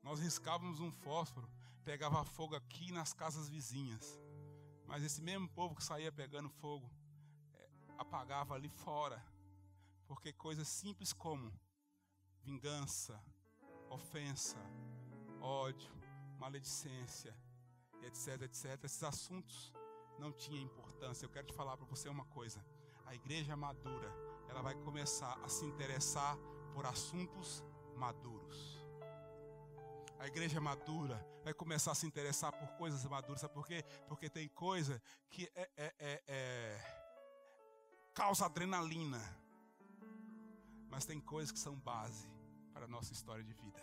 nós riscávamos um fósforo, pegava fogo aqui nas casas vizinhas. Mas esse mesmo povo que saía pegando fogo, apagava ali fora. Porque coisas simples como vingança, ofensa, ódio, maledicência, etc, etc, esses assuntos não tinham importância. Eu quero te falar para você uma coisa: a igreja madura, ela vai começar a se interessar por assuntos maduros. A igreja madura vai começar a se interessar por coisas maduras. Sabe por quê? Porque tem coisa que causa adrenalina, mas tem coisas que são base para a nossa história de vida.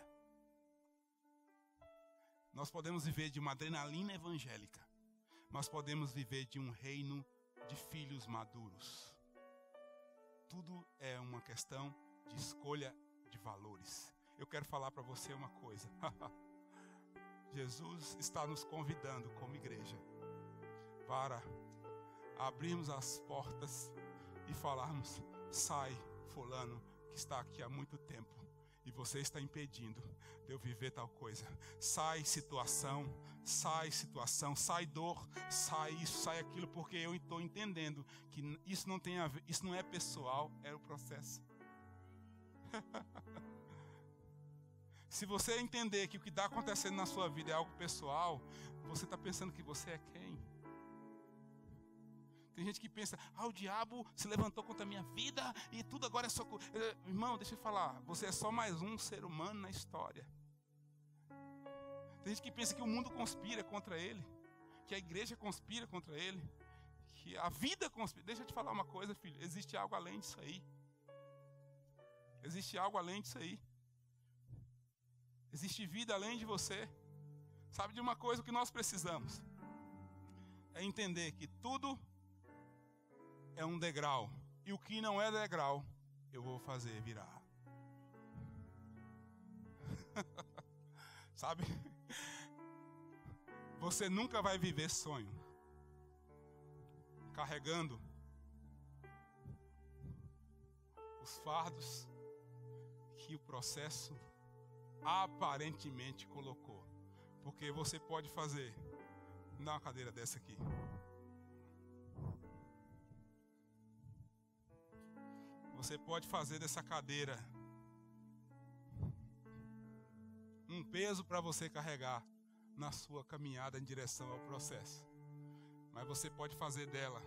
Nós podemos viver de uma adrenalina evangélica, mas podemos viver de um reino de filhos maduros. Tudo é uma questão de escolha de valores. Eu quero falar para você uma coisa. Jesus está nos convidando como igreja para abrirmos as portas e falarmos: sai, fulano, que está aqui há muito tempo e você está impedindo de eu viver tal coisa. Sai situação, sai dor, sai isso, sai aquilo, porque eu estou entendendo que isso não tem a ver, isso não é pessoal, é o processo. Se você entender que o que está acontecendo na sua vida é algo pessoal, você está pensando que você é quem? Tem gente que pensa: o diabo se levantou contra a minha vida e tudo agora é só... Irmão, deixa eu falar, você é só mais um ser humano na história. Tem gente que pensa que o mundo conspira contra ele, que a igreja conspira contra ele, que a vida conspira. Deixa eu te falar uma coisa, filho, existe algo além disso aí. Existe algo além disso aí. Existe vida além de você. Sabe de uma coisa, o que nós precisamos é entender que tudo é um degrau, e o que não é degrau, eu vou fazer virar. Sabe? Você nunca vai viver sonho carregando os fardos que o processo aparentemente colocou. Porque você pode fazer, dá uma cadeira dessa aqui. Você pode fazer dessa cadeira um peso para você carregar na sua caminhada em direção ao processo. Mas você pode fazer dela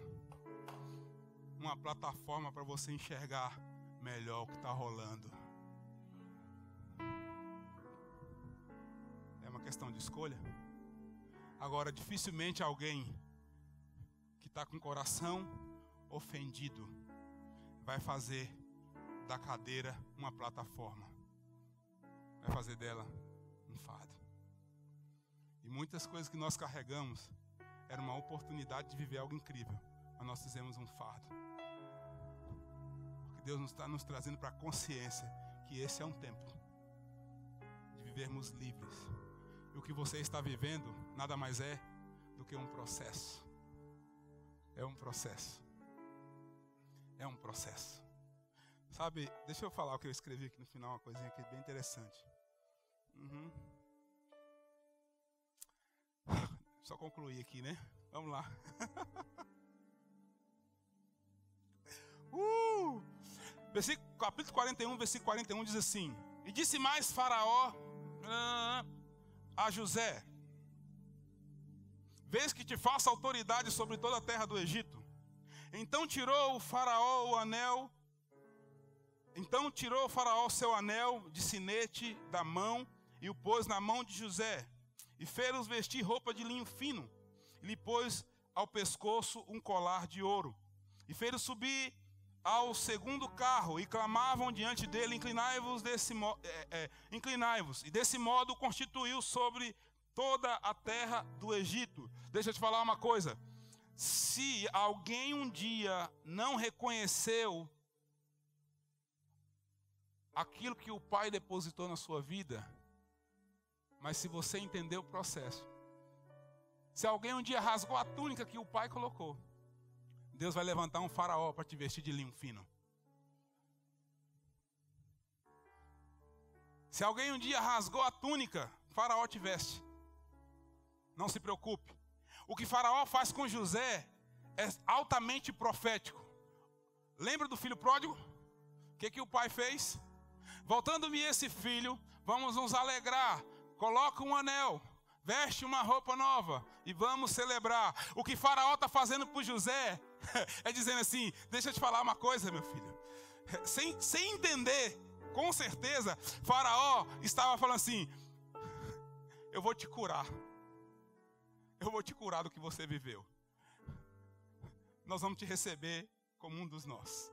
uma plataforma para você enxergar melhor o que está rolando. É uma questão de escolha. Agora, dificilmente alguém que está com o coração ofendido vai fazer da cadeira uma plataforma. Vai fazer dela um fardo. E muitas coisas que nós carregamos era uma oportunidade de viver algo incrível, mas nós fizemos um fardo. Porque Deus está nos trazendo para a consciência que esse é um tempo de vivermos livres. E o que você está vivendo nada mais é do que um processo. É um processo. É um processo. Sabe, deixa eu falar o que eu escrevi aqui no final, uma coisinha aqui bem interessante. Só concluir aqui, né? Vamos lá. Capítulo 41, versículo 41 diz assim: E disse mais Faraó a José: Vês que te faço autoridade sobre toda a terra do Egito. Então tirou o Faraó o anel. Então tirou o Faraó seu anel de sinete da mão e o pôs na mão de José. E fez-os vestir roupa de linho fino. E lhe pôs ao pescoço um colar de ouro. E fez-os subir ao segundo carro. E clamavam diante dele: Inclinai-vos, inclinai-vos. E desse modo constituiu sobre toda a terra do Egito. Deixa eu te falar uma coisa. Se alguém um dia não reconheceu aquilo que o Pai depositou na sua vida, mas se você entender o processo, se alguém um dia rasgou a túnica que o Pai colocou, Deus vai levantar um Faraó para te vestir de linho fino. Se alguém um dia rasgou a túnica, Faraó te veste. Não se preocupe. O que Faraó faz com José é altamente profético. Lembra do filho pródigo? O que o pai fez? Voltando-me esse filho, vamos nos alegrar. Coloca um anel, veste uma roupa nova e vamos celebrar. O que Faraó está fazendo por José é dizendo assim: deixa eu te falar uma coisa, meu filho. Sem entender, com certeza, Faraó estava falando assim: eu vou te curar. Eu vou te curar do que você viveu. Nós vamos te receber como um dos nós.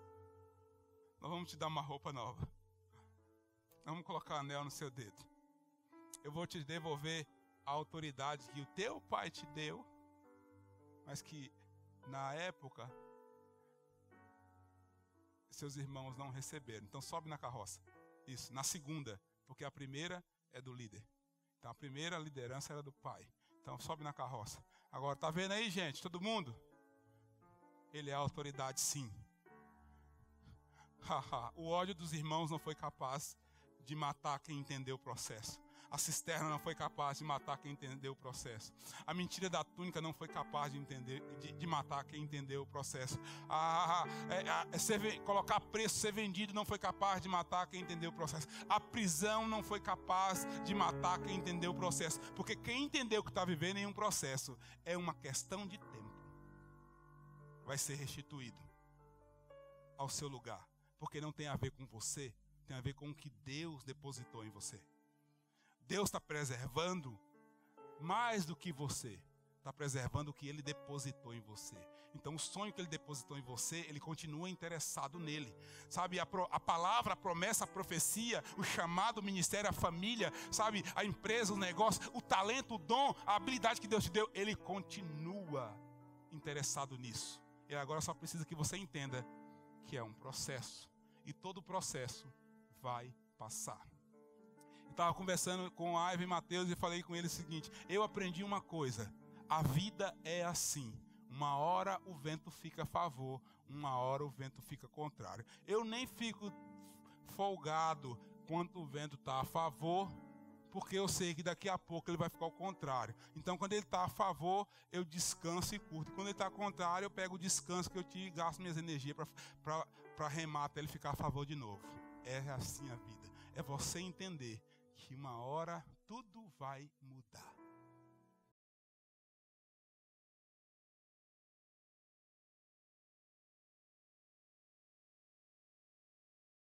Nós vamos te dar uma roupa nova. Nós vamos colocar um anel no seu dedo. Eu vou te devolver a autoridade que o teu pai te deu, mas que na época seus irmãos não receberam. Então sobe na carroça. Isso, na segunda, porque a primeira é do líder. Então a primeira liderança era do pai. Então sobe na carroça. Agora, tá vendo aí, gente? Todo mundo? Ele é a autoridade, sim. O ódio dos irmãos não foi capaz de matar quem entendeu o processo. A cisterna não foi capaz de matar quem entendeu o processo. A mentira da túnica não foi capaz de matar quem entendeu o processo. Colocar preço, ser vendido não foi capaz de matar quem entendeu o processo. A prisão não foi capaz de matar quem entendeu o processo. Porque quem entendeu que está vivendo em um processo é uma questão de tempo. Vai ser restituído ao seu lugar. Porque não tem a ver com você, tem a ver com o que Deus depositou em você. Deus está preservando mais do que você. Está preservando o que Ele depositou em você. Então o sonho que Ele depositou em você, Ele continua interessado nele. Sabe, a palavra, a promessa, a profecia, o chamado, o ministério, a família, sabe, a empresa, o negócio, o talento, o dom, a habilidade que Deus te deu, Ele continua interessado nisso. E agora só precisa que você entenda que é um processo. E todo processo vai passar. Eu estava conversando com a Iva e Mateus e falei com eles o seguinte: eu aprendi uma coisa, a vida é assim, uma hora o vento fica a favor, uma hora o vento fica contrário. Eu nem fico folgado quando o vento está a favor, porque eu sei que daqui a pouco ele vai ficar ao contrário. Então quando ele está a favor, eu descanso e curto. Quando ele está ao contrário, eu pego o descanso que eu te gasto minhas energias para remar até ele ficar a favor de novo. É assim a vida, é você entender que uma hora tudo vai mudar.